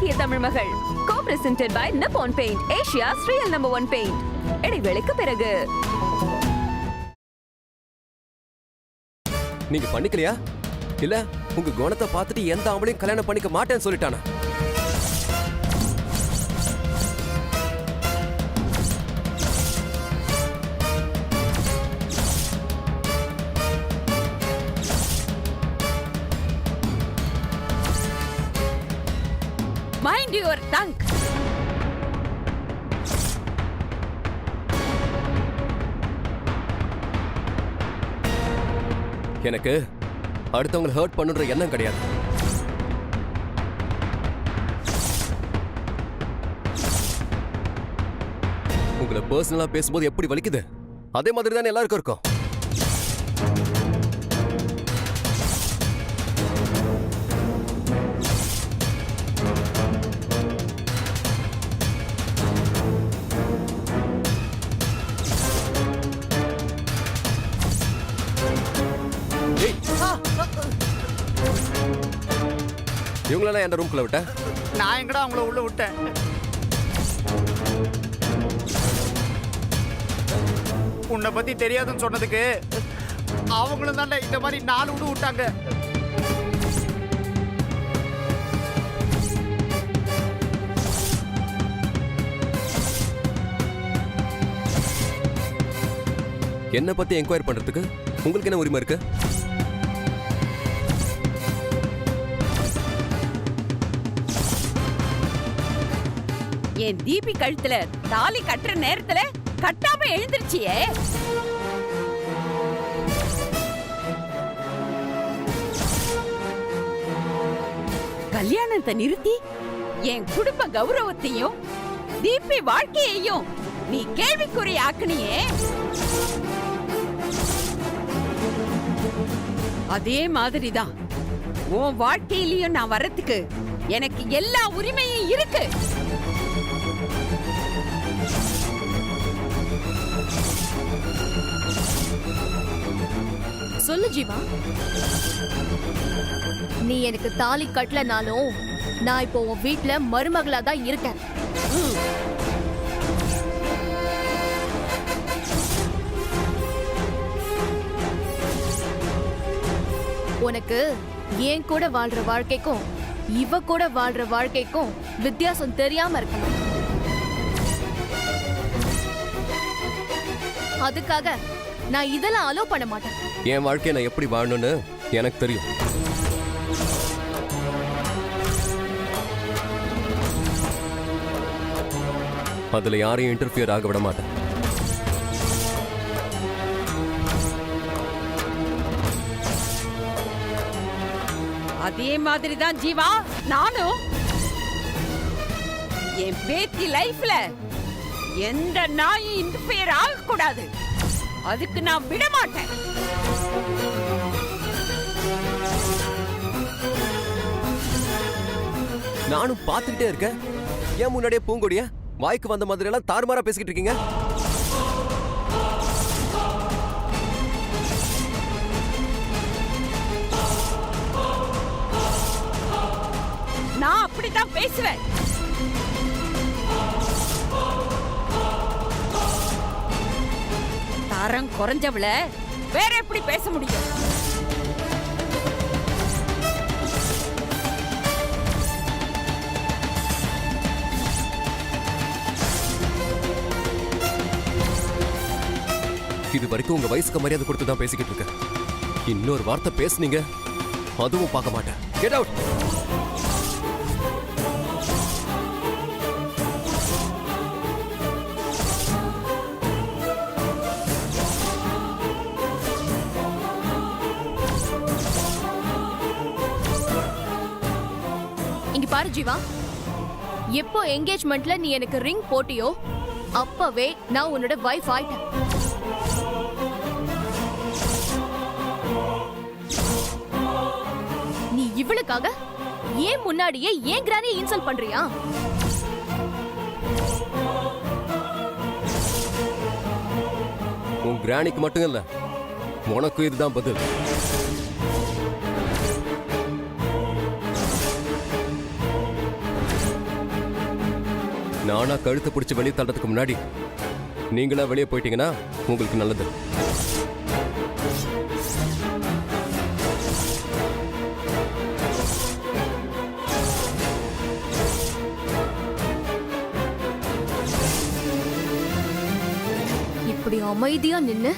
அழகிய தமிழ் மகள். Co-presented by Nippon Paint, Asia's real #1 paint. இடைவேளைக்கு பிறகு நீங்க பண்ணிக்கலையா? இல்ல உங்க குணத்தை பார்த்துட்டு எந்த ஆம்பளையும் கல்யாணம் பண்ணிக்க மாட்டேன்னு சொல்லிட்டானா? Mind your tongue. எனக்கு அடுத்தவங்களை ஹர்ட் பண்ணுற எண்ணம் கிடையாது. உங்களை பர்சனலா பேசும்போது எப்படி வலிக்குது அதே மாதிரி தானே எல்லாருக்கும் இருக்கும். இவங்களெல்லாம் எந்த ரூம்குள்ள விட்ட? நான் எங்கடா அவங்கள உள்ள விட்டேன்? உன்னை பத்தி தெரியாதுன்னு சொன்னதுக்கு அவங்களும் தானே இந்த மாதிரி 4 விடு விட்டாங்க. என்ன பத்தி என்கொயரி பண்றதுக்கு உங்களுக்கு என்ன உரிமை இருக்கு? என் தீபி கழுத்துல தாலி கட்டுற நேரத்துல கட்டாம எழுந்திருச்சியே. கல்யாணத்தை நிறுத்தி என் குடும்ப கௌரவத்தையும் தீபி வாழ்க்கையையும் நீ கேள்விக்குறி ஆக்குனியே. அதே மாதிரிதான் உன் வாழ்க்கையிலயும் நான் வரத்துக்கு எனக்கு எல்லா உரிமையும் இருக்கு. சொல்லு ஜீவா. நீ எனக்கு தாலி கட்டலனாலும் நான் இப்போ உன் வீட்டுல மருமகளா தான் இருக்கேன். உனக்கு ஏன் கூட வாழ்ற வாழ்க்கைக்கும் இவ கூட வாழ்ற வாழ்க்கைக்கும் வித்தியாசம் தெரியாம இருக்கணும். அதுக்காக நான் இதெல்லாம் அலோ பண்ண மாட்டேன். என் வாழ்க்கையை நான் எப்படி வாழணும்னு எனக்கு தெரியும். அதுல யாரையும் இன்டர்ஃபியர் ஆக விட மாட்டேன். அதே மாதிரிதான் ஜீவா நானும் என் பேத்தி லைஃப்ல எந்த நாயும் இன்டர்ஃபியர் ஆக கூடாது. அதுக்கு நான் விட மாட்டேன். நானும் பார்த்துக்கிட்டே இருக்கேன். ஏன் முன்னாடியே பூங்கொடிய வாய்க்கு வந்த மாதிரி எல்லாம் தாறுமாறா பேசிக்கிட்டு இருக்கீங்க? நான் அப்படித்தான் பேசுவேன். தரம் குறைஞ்சவள வேற எப்படி பேச முடியும்? இது வரைக்கும் உங்க வயசுக்கு மரியாதை கொடுத்து தான் பேசிக்கிட்டு இருக்கேன். இன்னொரு வார்த்தை பேசுனீங்க அதுவும் பார்க்க மாட்டேன். Get out. இங்க பாரு ஜீவா, எப்போ என்கேஜ்மெண்ட்ல நீ எனக்கு ரிங் போட்டியோ அப்பவே நான் உன்னோட வைஃப் ஆயிட்டேன். நீ இவளுக்காக ஏன் முன்னாடியே ஏன் கிரானியை இன்சல்ட் பண்றியா? உன் கிரானிக்கு மட்டும் இல்ல, உனக்கும் இதுதான் பதில். நானா கழுத்தை பிடிச்சி வெளியே தள்ளுறதுக்கு முன்னாடி நீங்களா வெளியே போயிட்டீங்கன்னா உங்களுக்கு நல்லது. இப்படி அமைதியா நின்னு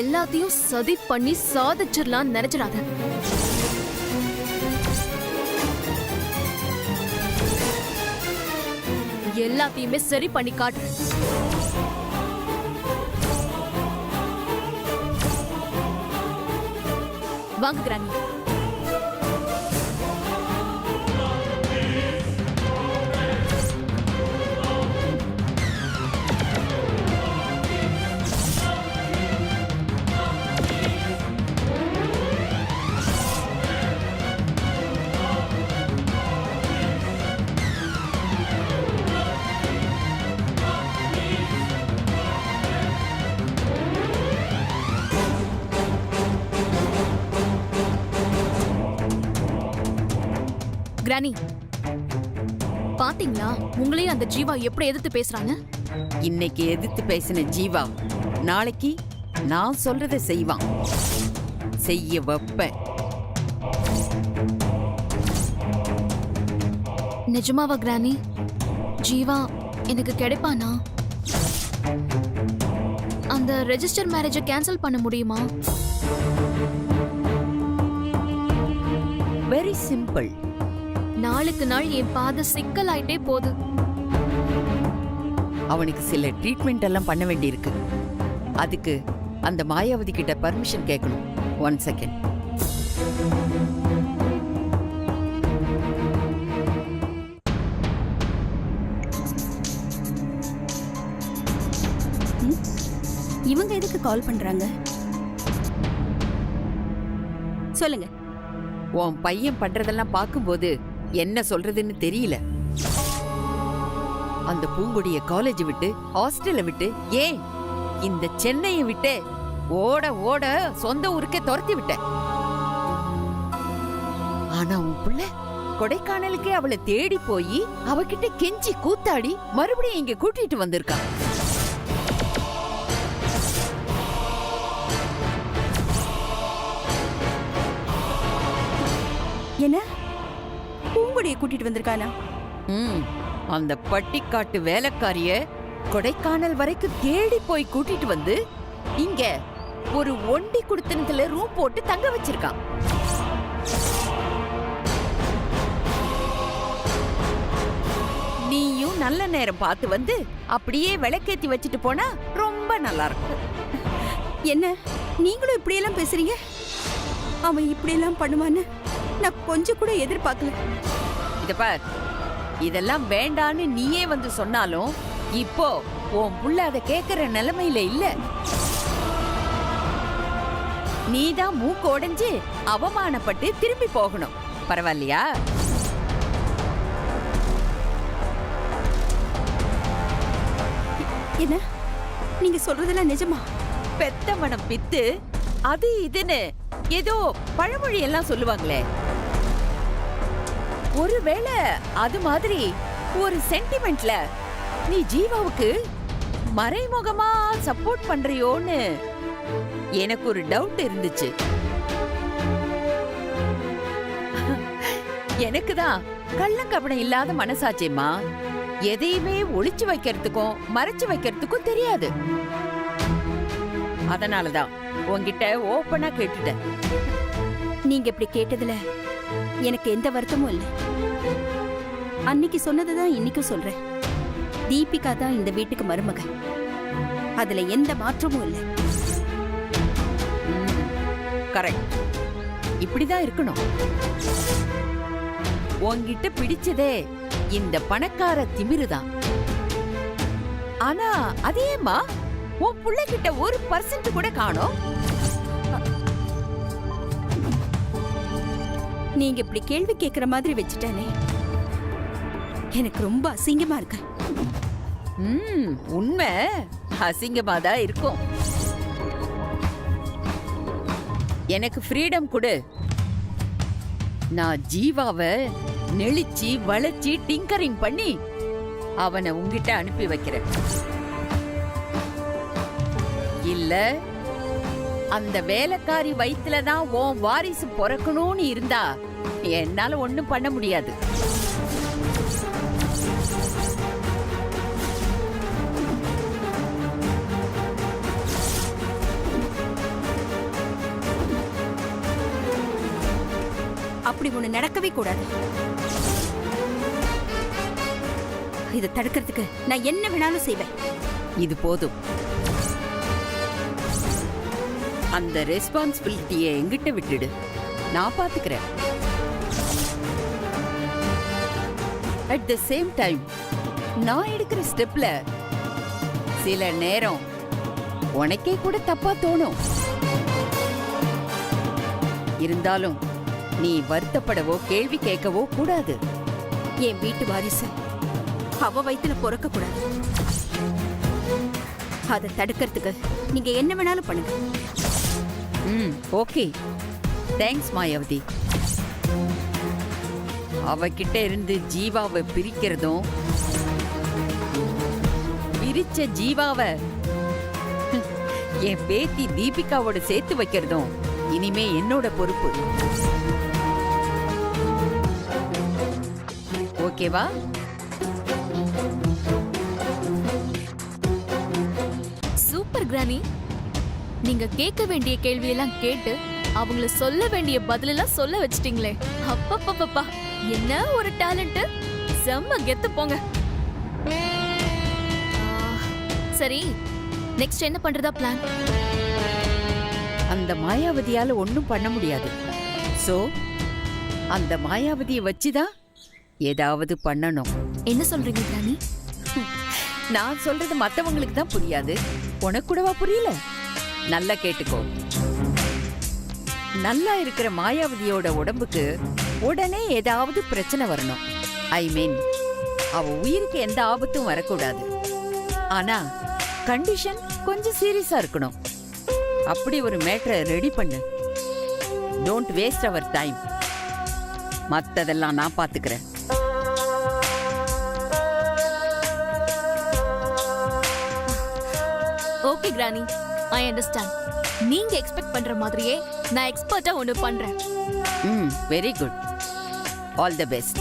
எல்லாத்தையும் சதி பண்ணி சாதிச்சிடலாம் நினைச்சிடாத. எல்லாத்தையுமே சரி பண்ணி காட்டு. வாங்க கிராணி. கிராணி, பாத்தீங்களா உங்களையும் அந்த ஜீவா எப்படி எதிர்த்து பேசுறாங்க? இன்னைக்கு எதிர்த்து பேசின ஜீவா நாளைக்கு நான் சொல்றத செய்வான், செய்ய வைப்பேன். நிஜமாவா கிராணி? ஜீவா எனக்கு கிடைப்பானா? அந்த ரெஜிஸ்டர் மேரேஜை கேன்சல் பண்ண முடியுமா? Very simple. நாளுக்கு நாள் என் பாதை சிக்கலாயிட்டே போகுது. அவனுக்கு சில ட்ரீட்மெண்ட் எல்லாம் பண்ண வேண்டியிருக்கு. அதுக்கு அந்த மாயாவதி கிட்ட பர்மிஷன் கேட்கணும். 1 செகண்ட். இவங்க எதுக்கு கால் பண்றாங்க? சொல்லுங்க. உன் பையன் பண்றதெல்லாம் பார்க்கும்போது என்ன சொல்றதுன்னு தெரியல. அந்த பூங்கொடிய காலேஜ் விட்டு, ஹாஸ்டலை விட்டு, ஏன் இந்த சென்னையை விட்டு ஓட ஓட சொந்த ஊருக்கே துரத்தி விட்ட. ஆனா உன் புள்ள கொடைக்கானலுக்கே அவளை தேடி போய் அவகிட்ட கெஞ்சி கூத்தாடி மறுபடியும் இங்க கூட்டிட்டு வந்திருக்கான். என்ன பூங்குடியை கூட்டிட்டு வந்திருக்கானா? அந்த பட்டிக்காட்டு வேலைக்காரிய கொடைக்கானல் வரைக்கும் தேடி போய் கூட்டிட்டு வந்து இங்க ஒரு ஒண்டி குடுத்தனத்துல ரூம் போட்டு தங்க வச்சிருக்கான். நீயும் நல்ல நேரம் பார்த்து வந்து அப்படியே விளக்கேத்தி வச்சுட்டு போனா ரொம்ப நல்லா இருக்கும். என்ன நீங்களும் இப்படியெல்லாம் பேசுறீங்க? அவன் இப்படியெல்லாம் பண்ணுவான்னு நான் கொஞ்சம் கூட எதிர்பார்க்கல. இத பார், இதெல்லாம் வேண்டான்னு நீயே வந்து சொன்னாலும் இப்போ உன் புள்ள அதை கேட்கிற நிலைமையில இல்ல. நீதான் மூக்கு உடைஞ்சு அவமானப்பட்டு திரும்பி போகணும். பரவாயில்லையா? என்ன நீங்க சொல்றதெல்லாம் நிஜமா? பெத்த மனம் பித்து அது இதுன்னு ஏதோ பழமொழி எல்லாம் சொல்லுவாங்களே, ஒருவேளை அது மாதிரி ஒரு சென்டிமெண்ட்ல நீ ஜீவாவுக்கு மறைமுகமா சப்போர்ட் பண்றியோன்னு எனக்கு ஒரு டவுட் இருந்துச்சு. எனக்கு தான் கள்ளங்கபடம் இல்லாத மனசாச்சேம்மா. எதையுமே ஒளிச்சு வைக்கிறதுக்கும் மறைச்சு வைக்கிறதுக்கும் தெரியாது. அதனாலதான் உன்கிட்ட ஓப்பனா கேட்டுட்டேன். நீங்க இப்படி கேட்டதுல எனக்கு எந்த வருத்தமும் இல்லை. அன்னைக்கு சொன்னதுதான் இன்னைக்கும் சொல்றேன். தீபிகா தான் இந்த வீட்டுக்கு மருமக. அதுல எந்த மாற்றமும் இல்லை. கரெக்ட். இப்படிதான் இருக்கணும். உன்கிட்ட பிடிச்சதே இந்த பணக்கார திமிருதான். ஆனா அதேமா உன் புள்ளைகிட்ட 1% கூட காணோம். நீங்க இப்படி கேள்வி கேட்கிற மாதிரி வச்சுட்டானே எனக்கு ரொம்ப அசிங்கமா இருக்கு. உண்மை அசிங்கமாதான் இருக்கும். எனக்கு ஃப்ரீடம் கொடு. நான் ஜீவாவை நெளிச்சு வளைச்சி டிங்கரிங் பண்ணி அவனை உன்கிட்ட அனுப்பி வைக்கிறேன். இல்ல அந்த வேலைக்காரி வயித்துல தான் உன் வாரிசு பிறக்கணும்னு இருந்தா என்னால ஒண்ணும் பண்ண முடியாது. அப்படி ஒண்ணு நடக்கவே கூடாது. இதை தடுக்கிறதுக்கு நான் என்ன வேணாலும் செய்வேன். இது போதும். அந்த ரெஸ்பான்சிபிலிட்டியை எங்கிட்ட விட்டுடு, நான் பாத்துக்கிறேன். அட் த சேம் டைம் நான் எடுக்கிற ஸ்டெப்ல சில நேரம் உனக்கே கூட தப்பா தோணும். இருந்தாலும் நீ வருத்தப்படவோ கேள்வி கேட்கவோ கூடாது. என் வீட்டு வாரிசு அவ வயித்துல பொறக்க கூடாது. அதை தடுக்கிறதுக்கு நீங்க என்ன வேணாலும் பண்ணுங்க. Okay, thanks Mayawati. அவகிட்ட இருந்து ஜீவாவை பிரிக்கிறதும் பிரிச்ச ஜீவாவை என் பேத்தி தீபிகாவோட சேர்த்து வைக்கிறதும் இனிமே என்னோட பொறுப்பு. ஓகேவா? சூப்பர் கிரானி, நீங்க கேட்க வேண்டிய கேள்வியெல்லாம் கேட்டு அவங்கள சொல்ல வேண்டிய பதிலெல்லாம் சொல்ல வச்சிட்டீங்களே. அப்பப்பப்பா, என்ன ஒரு டேலண்ட்! செம்ம கெத்து போங்க. சரி, நெக்ஸ்ட் என்ன பண்றதா பிளான்? அந்த மாயாவதியால ஒண்ணும் பண்ண முடியாது. சோ அந்த மாயாவதியை வச்சுதான் ஏதாவது பண்ணணும். என்ன சொல்றீங்க கிரானி? நான் சொல்றது மத்தவங்களுக்கு தான் புரியாது, உனக்கு கூடவா புரியல? நல்லா கேட்டுக்கோ. நல்லா இருக்கிற மாயாவதியோட உடம்புக்கு உடனே ஏதாவது பிரச்சனை வரணும். ஐ மீன், அவ உயிருக்கு எந்த ஆபத்தும் வரக்கூடாது. ஆனா கண்டிஷன் கொஞ்சம் சீரியஸா இருக்கணும். அப்படி ஒரு மேட்டரை ரெடி பண்ணு. Don't waste our time. மத்ததெல்லாம் நான் பாத்துக்கிறேன். Okay granny, I understand. நீங்க எக்ஸ்பெக்ட் பண்ற மாதிரியே நான் எக்ஸ்பர்ட்டா ஒன்னு பண்றேன். Very good. All the best.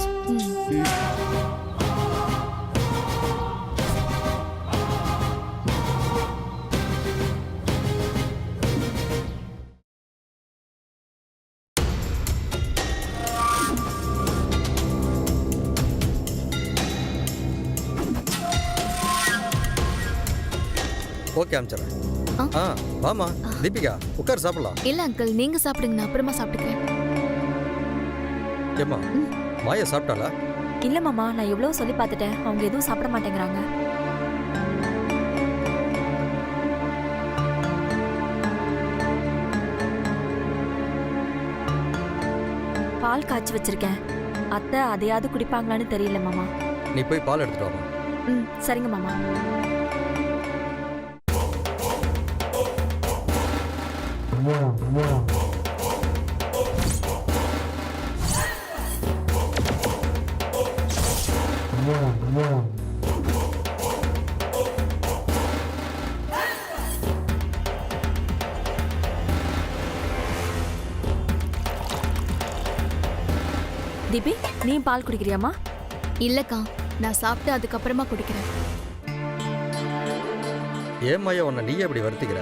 Okay அமிச்சிடறேன். வாமா தீபிகா, உட்கார் சாப்பிடலாம். இல்ல அங்கிள், நீங்க சாப்பிடுங்க, நான் அப்புறமா சாப்பிட்டுக்கிறேன். ஏம்மா, மாயா சாப்பிட்டாளா? இல்ல மாமா, நான் எவ்வளவு சொல்லி பார்த்துட்டேன், அவங்க எதுவும் சாப்பிட மாட்டேங்கிறாங்க. பால் காய்ச்சி வச்சிருக்கேன், அத்தை அதையாவது குடிப்பாங்களான்னு தெரியல மாமா. நீ போய் பால் எடுத்துட்டு வாமா. சரிங்க மாமா. தீபி, நீ பால் குடிக்கிறியாமா? இல்லக்கா, நான் சாப்பிட்டு அதுக்கப்புறமா குடிக்கிறேன். ஏன் மாயா உன்னை நீயே இப்படி வருத்திக்கிற?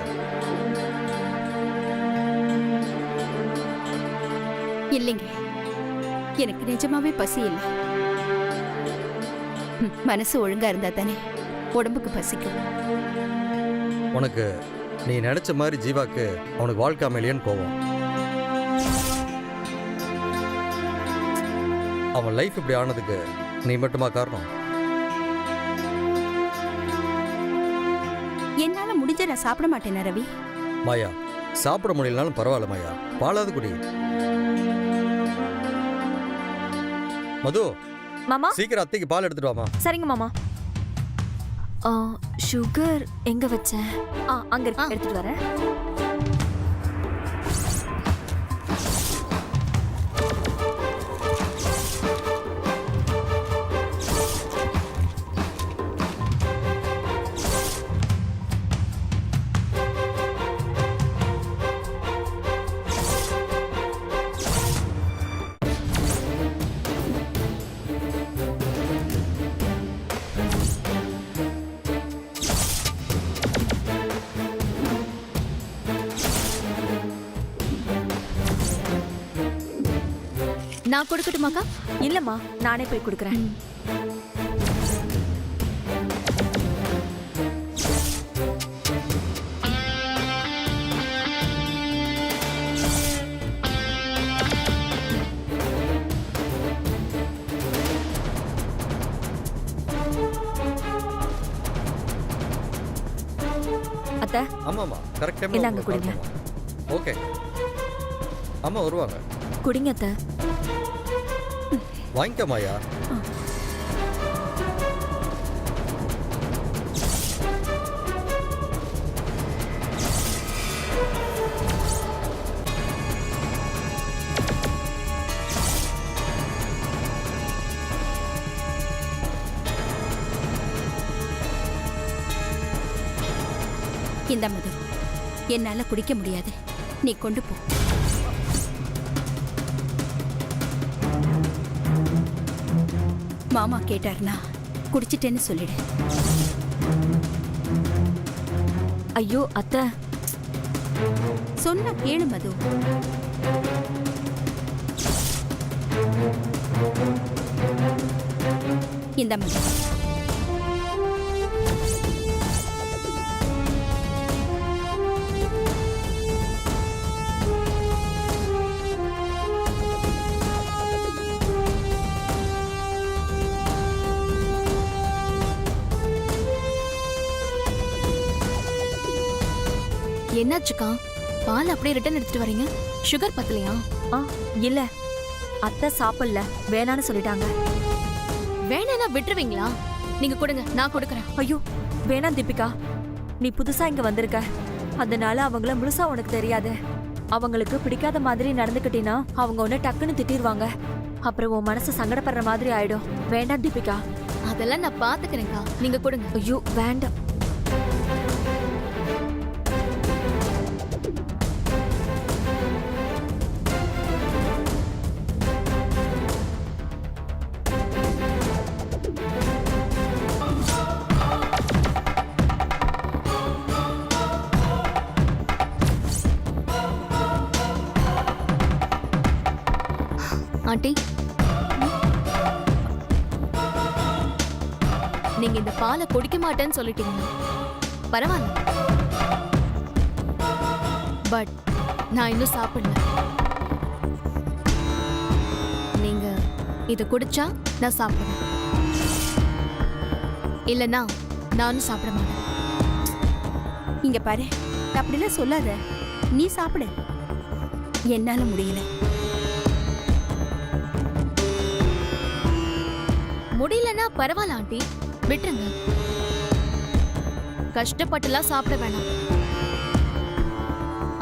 இல்லைங்க, எனக்கு நிஜமாவே பசி இல்லை. மனசு ஒழுங்கா இருந்தா தானே உடம்புக்கு பசிக்கும். உனக்கு நீ நினைச்ச மாதிரி ஜீவாக்கு அவனுக்கு வாழ்க்கை அமையலையேன்னு கோவம். அவன் லைஃப் இப்படி ஆனதுக்கு நீ மட்டுமா காரணம்? என்னால முடிஞ்ச நான் சாப்பிட மாட்டேனா ரவி? மாயா, சாப்பிட முடியலனாலும் பரவாயில்ல மாயா, பாலாவது குடி. மது, மாமா, சீக்கிரம் அத்தைக்கு பால் எடுத்துட்டு வாமா. சரிங்க மாமா. சுகர் எங்க வச்சேன்? அங்க இருக்கு, எடுத்துட்டு வரேன். நான் கொடுக்கட்டுமாக்கா? இல்லம்மா, நானே போய் கொடுக்குறேன். அத்தை, ஆமாம்மா, கரெக்ட் டைம் இந்தாங்க, குடிங்க. ஓகே. அம்மா வருவாங்க. குடிங்க அத்தை. வாங்கிக்கமாயா. இந்த மது, என்னால குடிக்க முடியாது, நீ கொண்டு போ. மாமா கேட்டார்னா குடிச்சிட்டேன்னு சொல்லிடு. ஐயோ அத்தை, சொன்னா கேளு மது. இந்த மது, என்னாச்சுக்கா? பால் அப்படியே ரிட்டர்ன் எடுத்துட்டு வரீங்க? சுகர் பத்தலையா? இல்ல அத்தை சாப்பிடல, வேணான்னு சொல்லிட்டாங்க. வேணா விட்டுருவீங்களா? நீங்க கொடுங்க, நான் கொடுக்கறேன். ஐயோ வேணாம் தீபிகா, நீ புதுசா இங்க வந்திருக்க, அதனால அவங்கள முழுசா உனக்கு தெரியாது. அவங்களுக்கு பிடிக்காத மாதிரி நடந்துக்கிட்டீன்னா அவங்க உன்னை டக்குன்னு திட்டிடுவாங்க. அப்புறம் உன் மனசு சங்கடப்படுற மாதிரி ஆயிடும். வேண்டாம் தீபிகா. அதெல்லாம் நான் பாத்துக்கிறேன்க்கா, நீங்க கொடுங்க. ஐயோ வேண்டாம். ஆண்டி, நீங்க இந்த பாலை குடிக்க மாட்டேன்னு சொல்லிட்டீங்க. பரவாயில்ல, பட் நான் இன்னும் சாப்பிடல. நீங்க இத குடிச்சா நான் சாப்பிடுவேன், இல்லனா நானும் சாப்பிட மாட்டேன். இங்க பாரு, அப்படிலாம் சொல்லாத, நீ சாப்பிடு. என்னால முடியல. முடியலன்னா பரவாயில்ல ஆண்டி, விட்டுருங்க. கஷ்டப்பட்டுலாம் சாப்பிட வேணாம்.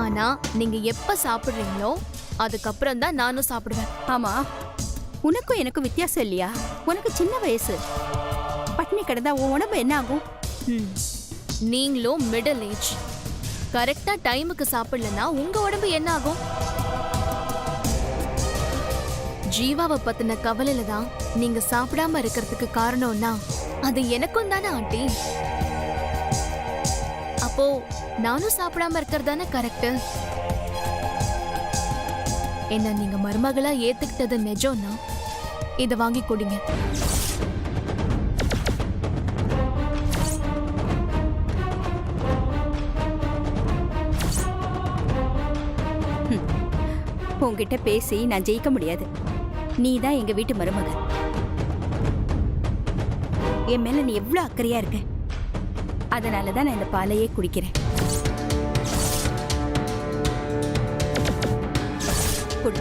ஆனா நீங்க எப்ப சாப்பிடுறீங்களோ அதுக்கப்புறம் தான் நானும் சாப்பிடுவேன். ஆமா, உனக்கும் எனக்கும் வித்தியாசம் இல்லையா? உனக்கு சின்ன வயசு, பட்டினி கிடந்தா உன் உடம்பு என்ன ஆகும்? நீங்களும் மிடில் ஏஜ், கரெக்டா டைமுக்கு சாப்பிடலன்னா உங்க உடம்பு என்ன ஆகும்? ஜீவாவை பத்தின கவலையில தான் நீங்க சாப்பிடாம இருக்கிறதுக்கு காரணம்னா அது எனக்கும் தானே ஆண்டி. அப்போ நானும் சாப்பிடாம இருக்கிறது தானே கரெக்ட். என்ன நீங்க மருமகளா ஏத்துக்கிட்டது நிஜம்னா இத வாங்கி குடிங்க. உன்கிட்ட பேசி நான் ஜெயிக்க முடியாது. நீ தான் எங்க வீட்டு மருமக. என் மேல நீ எவ்வளவு அக்கறையா இருக்க, அதனாலதான் நான் இந்த பாலையே குடிக்கிறேன். குடி.